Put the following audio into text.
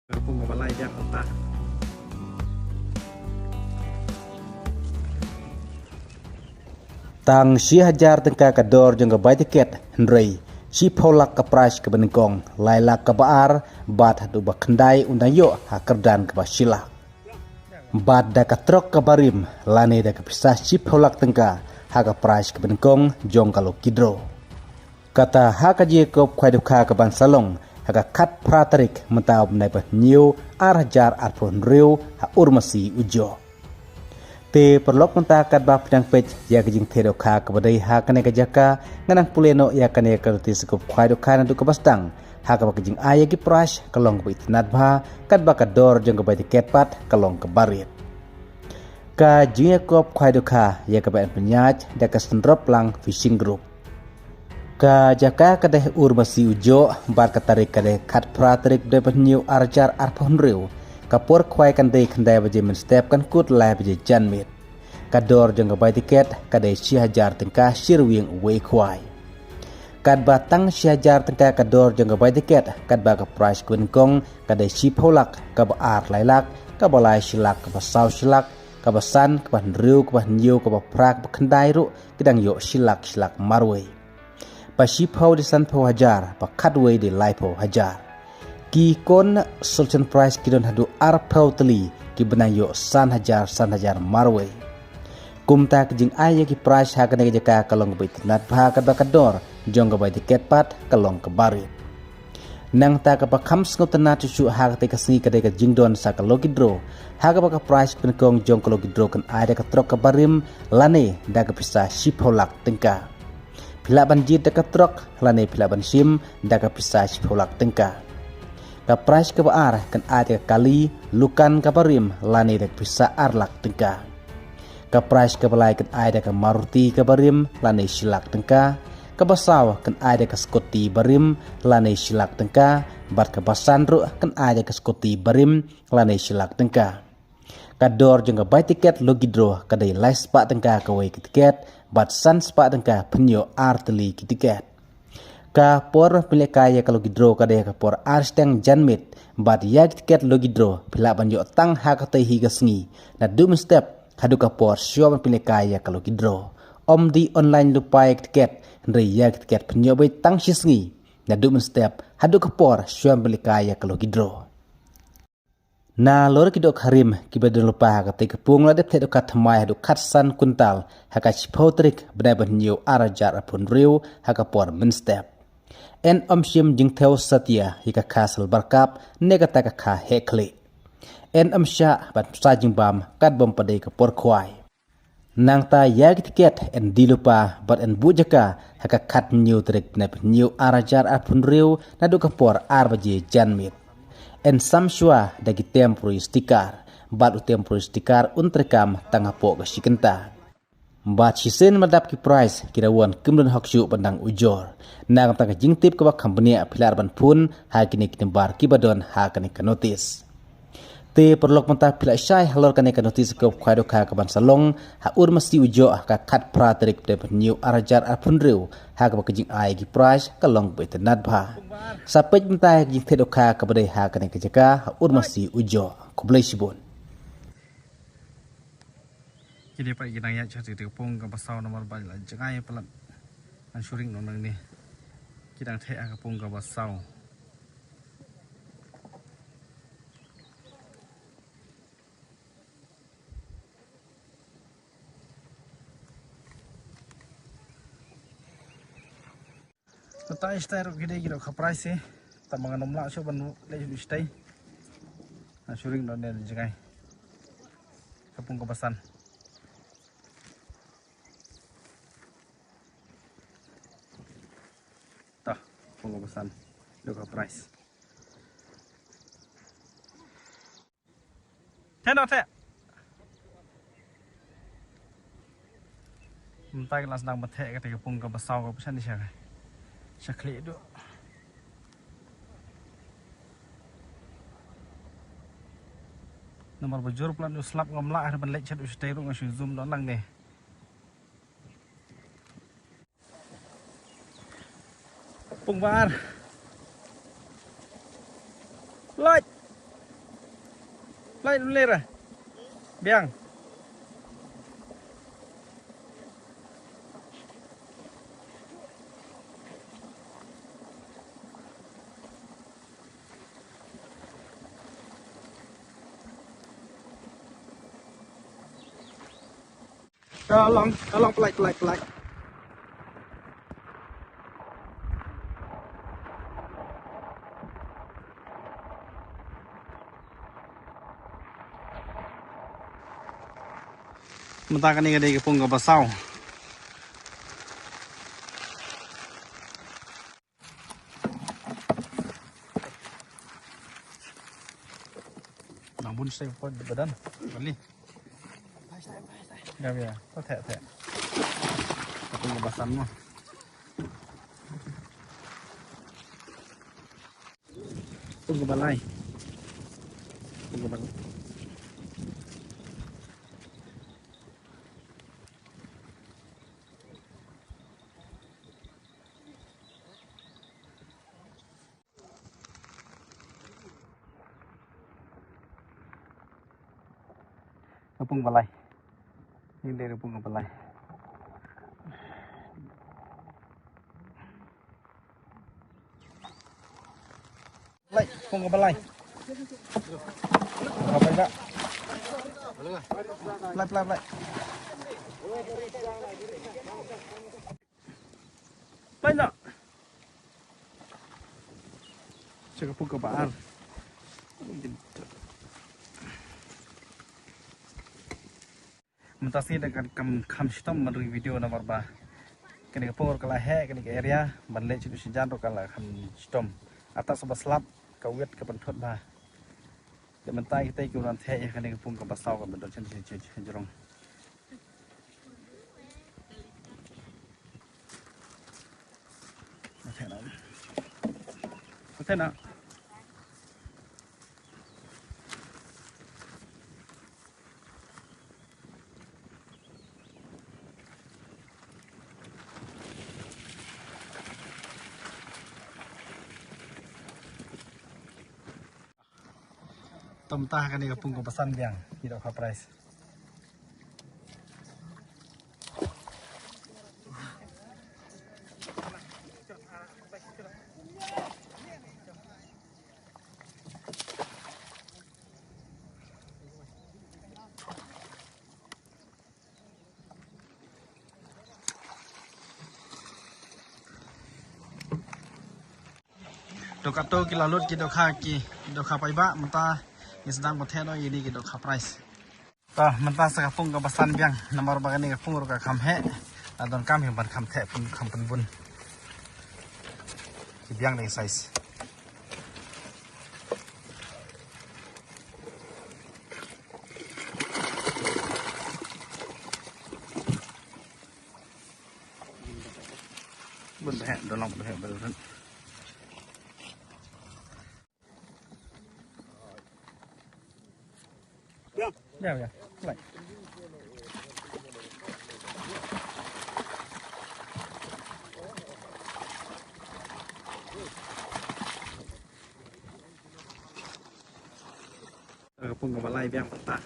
Kapung balai dia kota. Tang si hajar tengka kador jengga bai tiket Henry si polak ke price ke beningkong lailak ke baar bat hadu bakandai undang yo hakerdan ke basila bat da ka trok ke barim lane da ke pisah si polak tengka haka price ke beningkong jong kalau kidro kata haka je kop kwai duka ke ban salong haka kat pratarik mentau menai pa new arjar arpon riu ha urmasi ujo te perlok mentah kat ba pedang pej ya kejing te doka ke badai ha kane ke jaka nganang puleno ya kane ke roti sekup kwai doka na du ke bastang ha ka kejing aya gi prash kalong ke itnat ba kat ba ka dor jeng ke bai tiket pat kalong ke barit ka jing kop kwai doka ya ke ba penyaj da ke sendrop lang fishing group ka jaka ka deh urmasi ujo bar ka tarik ka deh kat pratrik de penyu arjar arpon riu kapur kwai kan dei kandai baje men step kan kut lai baje janmit kador jeng bai tiket kadai si hajar tengka sirwing wei kwai kad batang si hajar tengka kador jeng bai tiket kad ba ka price kun kong kadai si polak ka ba ar lailak ka balai silak ka ba sau silak ka ba san ka ba riu ka ba nyu ka ba prak ba kandai ru kidang yo silak marwei pa si pau di san pau hajar pa kadwei di lai pau hajar ki kon solution price kidon hadu arpau teli ki benayo san hajar marwe kumta kijing aya ki price ha kana jaka kalong bai tinat bha ka bakador jong bai tiket pat kalong ke bari nang ta ka pakham skotna tu su ha ka ka singi ka ka jingdon sa ka logidro ha ka ka price pen kong jong ka logidro kan aya ka trok ka barim lane da ka pisa sipolak tengka pila banjit da ka trok lane pila ban sim da ka pisa sipolak tengka ka price ke baar kan ada kali lukan kabarim lani dek bisa arlak tengka ka price ke balai kan ada ka maruti kabarim lani silak tengka ka basaw kan ada ka skoti barim lani silak tengka bat ka basandru kan ada ka skoti barim lani silak tengka ka dor jeng bai tiket logidro kadai lai spa tengka ka wei tiket bat san spa tengka penyo arteli tiket ka por pilekaya kalau gidro kadaya ka por arsteng janmit bat ya tiket lo gidro pila banjo tang hakatai higasngi na dum step hadu ka por syo pilekaya kalau gidro om di online lupai tiket ndre ya tiket penyobe tang shisngi na dum step hadu ka por syo pilekaya kalau gidro na lor kidok harim kibadon lupa hakatai kepung la dep tedo katmai hadu katsan kuntal haka chipotrik bnai banyo arajar apun riu haka por min step en omshim jing theo satya hika kasal barkap negata ka kha hekle en omsha bat sa jing bam kat bom padai ka por khwai nang ta yag tiket en dilupa bat en bujaka haka kat new trek nep new arajar apun riu nadu ka por arbaje janmit en samshwa dagi temporary sticker bat temporary sticker untrekam tangapo ka shikenta bat sisen madap ki price kirawan kimdon haksyu pandang ujor nang ta jing tip ka company apilar ban pun ha kini bar ki badon ha kani ka notice te perlok menta pila syai halor kani ka notice ko khaido ka ban salong ha ur mesti ujo ka kat pratrik de new arajar apunreu ha ka jing ai ki price ka long betenat bha sapej menta jing tedo ka badai ha kani ka jaka ha ur mesti ujo kublai sibon Jadi pak kita ya cari tepung ke pasau nomor banyak jangan pelan ansuring nong ni kita teh tepung ke pasau Kita istai kita kira kaprai sih tak mengenal lah so banu lagi istai ansuring nong ni jangan tepung ke pasan pengopesan local price. Teno te. Mentai kelas sedang betek ketika pung ke besau ke pesan di sana. Sekali itu. Nomor bujur pelan uslap ngomlak ada benlek chat ustai ru ngasih zoom dolang deh. Pung bar. Light. Lại lên rồi. Biang. Tolong pelan. Mentah kan ini ke pung ke basau. Namun saya pun di badan. Balik. Gak ya, kok thẻ. Pung ke basan mah. Pung ke balai. Pung ke balai. Pung balai. Ini dari pung balai. Pung balai. Apa enggak? Pelai. Banyak. Cakap pung kebaar. Mentasi dengan kam sitom menurut video nomor bah. Kini kepung kalau kini ke area balik citu sejan kalau kam sitom atas sebab selap kawet ke pentot bah. Mentai kita ikuran teh ya kini kepung ke basau ke bentuk cenderung. Oke nak. Temtah kan ini kepung ke pesan biang tidak apa price. Dokato kilalut kita kaki doka paiba mentah yang sedang berteno ini kita doka price. Tah mentah sekapung ke pesan biang nomor bagani kapung ruka kamhe adon kam yang ban kam teh pun kam pun biang dengan size. Bun hẹn đồ lòng hẹn bự hơn. Ya, lại. Pung ke balai biang mentah.